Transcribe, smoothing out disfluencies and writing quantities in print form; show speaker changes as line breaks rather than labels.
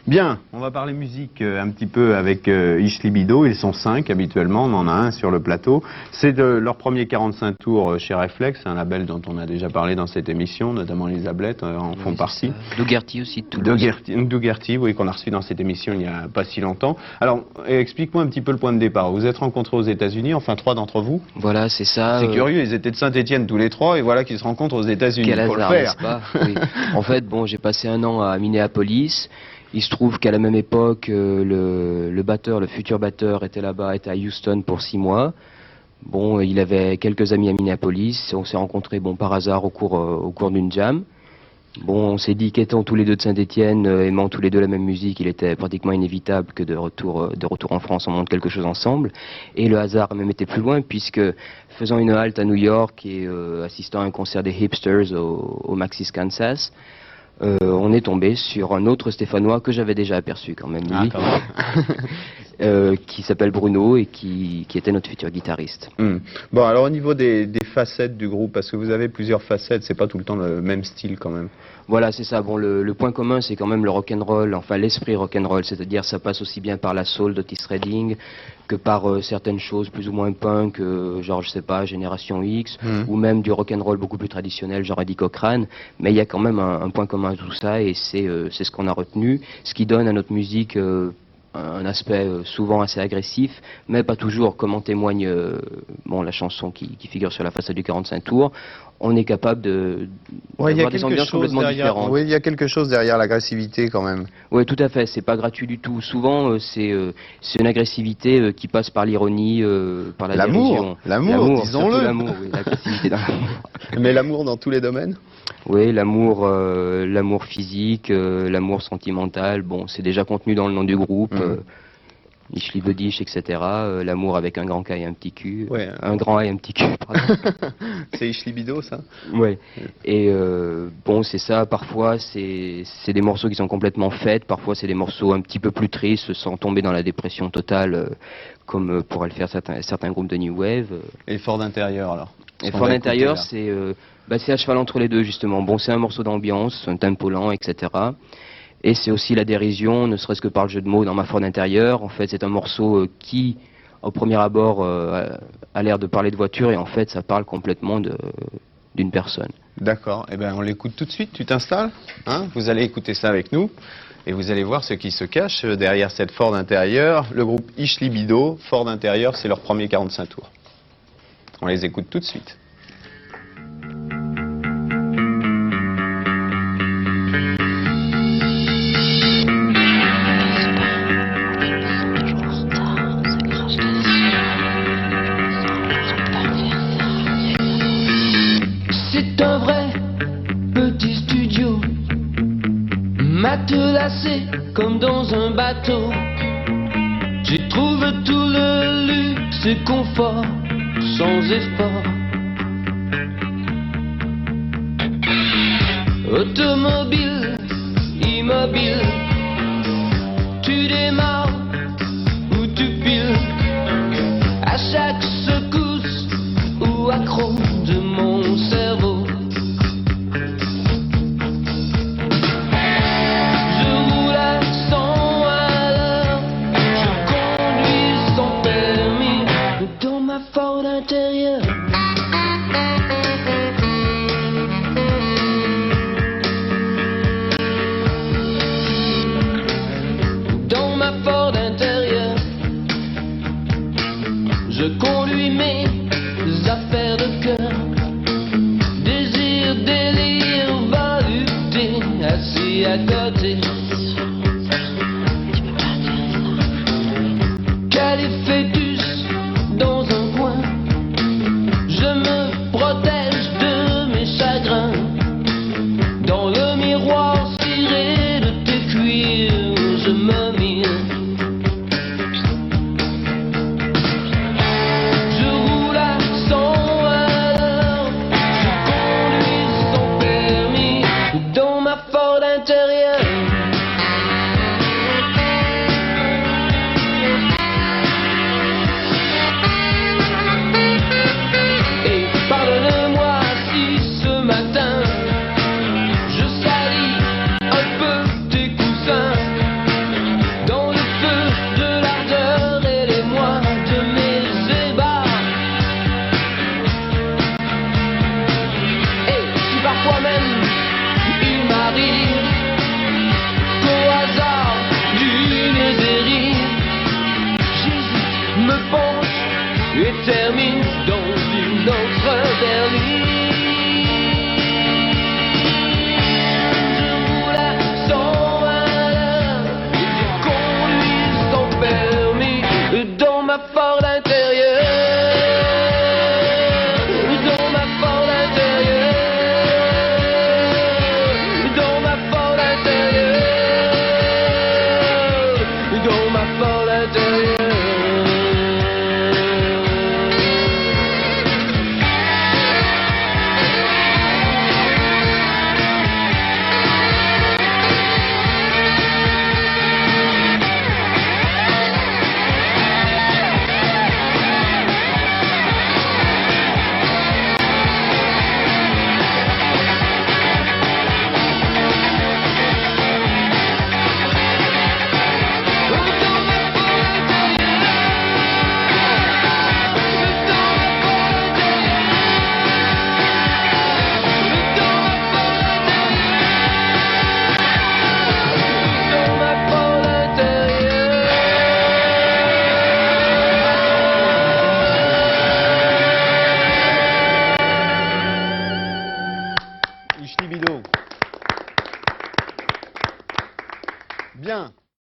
Bien, on va parler musique un petit peu avec Ish Libido. Ils sont 5 habituellement, on en a un sur le plateau. C'est de leur premier 45 tours chez Reflex, un label dont on a déjà parlé dans cette émission, notamment les Ablettes en font partie.
Dougherty aussi de Toulouse.
Dougherty, oui, qu'on a reçu dans cette émission il n'y a pas si longtemps. Alors, explique-moi un petit peu le point de départ. Vous êtes rencontrés aux États-Unis, enfin 3 d'entre vous.
Voilà, c'est ça.
C'est curieux, ils étaient de Saint-Étienne tous les 3 et voilà qu'ils se rencontrent aux États-Unis.
Quel hasard, n'est-ce pas? Oui. En fait, bon, j'ai passé un an à Minneapolis. Il se trouve qu'à la même époque, le batteur, le futur batteur était là-bas, était à Houston pour 6 mois. Bon, il avait quelques amis à Minneapolis. On s'est rencontrés, bon, par hasard au cours d'une jam. Bon, on s'est dit qu'étant tous les deux de Saint-Étienne, aimant tous les deux la même musique, il était pratiquement inévitable que de retour en France, on monte quelque chose ensemble. Et le hasard a même été plus loin, puisque faisant une halte à New York et assistant à un concert des Hipsters au Maxis, Kansas, on est tombé sur un autre Stéphanois que j'avais déjà aperçu quand même, lui, qui s'appelle Bruno et qui était notre futur guitariste.
Bon, alors au niveau des facettes du groupe, parce que vous avez plusieurs facettes, c'est pas tout le temps le même style quand même.
Voilà, c'est ça. Bon, le point commun, c'est quand même le rock'n'roll, enfin l'esprit rock'n'roll, c'est-à-dire ça passe aussi bien par la soul d'Otis Redding que par certaines choses plus ou moins punk, genre je sais pas, Génération X, ou même du rock'n'roll beaucoup plus traditionnel, genre Eddie Cochran. Mais il y a quand même un point commun à tout ça et c'est ce qu'on a retenu, ce qui donne à notre musique un aspect souvent assez agressif, mais pas toujours, comme en témoigne bon, la chanson qui figure sur la façade du 45 tours. On est capable de d'avoir des ambiances complètement différentes.
Oui, il y a quelque chose derrière l'agressivité quand même.
Oui, tout à fait, c'est pas gratuit du tout. Souvent, c'est une agressivité qui passe par l'ironie, par la dérision.
L'amour, disons-le.
L'amour, oui, l'agressivité dans l'amour.
Mais l'amour dans tous les domaines?
Oui, l'amour physique, l'amour sentimental, bon, c'est déjà contenu dans le nom du groupe. Ish Libedish, etc. L'amour avec un grand K et un petit Q.
Ouais.
Un grand A et un petit Q, pardon.
C'est Ish Libido, ça?
Ouais. Et bon, c'est ça. Parfois, c'est des morceaux qui sont complètement faits. Parfois, c'est des morceaux un petit peu plus tristes, sans tomber dans la dépression totale, comme pourraient le faire certains groupes de New Wave.
Et Fort d'intérieur, alors?
Et Fort d'intérieur, c'est à cheval entre les deux, justement. Bon, c'est un morceau d'ambiance, un tempo lent, etc. Et c'est aussi la dérision, ne serait-ce que par le jeu de mots dans ma Ford intérieure. En fait, c'est un morceau qui, au premier abord, a l'air de parler de voiture, et en fait, ça parle complètement d'une personne.
D'accord, eh bien on l'écoute tout de suite, tu t'installes, hein, vous allez écouter ça avec nous, et vous allez voir ce qui se cache derrière cette Ford intérieure. Le groupe Ish Libido, Ford intérieure, c'est leur premier 45 tours. On les écoute tout de suite.
C'est un vrai petit studio, matelassé comme dans un bateau. J'y trouve tout le luxe et confort sans effort. Automobile, immobile, tu démarres ou tu piles. À chaque secousse ou accro de mon cerveau, je roule à 100 à l'heure, je conduis sans permis dans ma Ford intérieure. Dans ma Ford intérieure, je conduis mes affaires de cœur. Désir, délire, volupté, assis à côté. Quel effet tu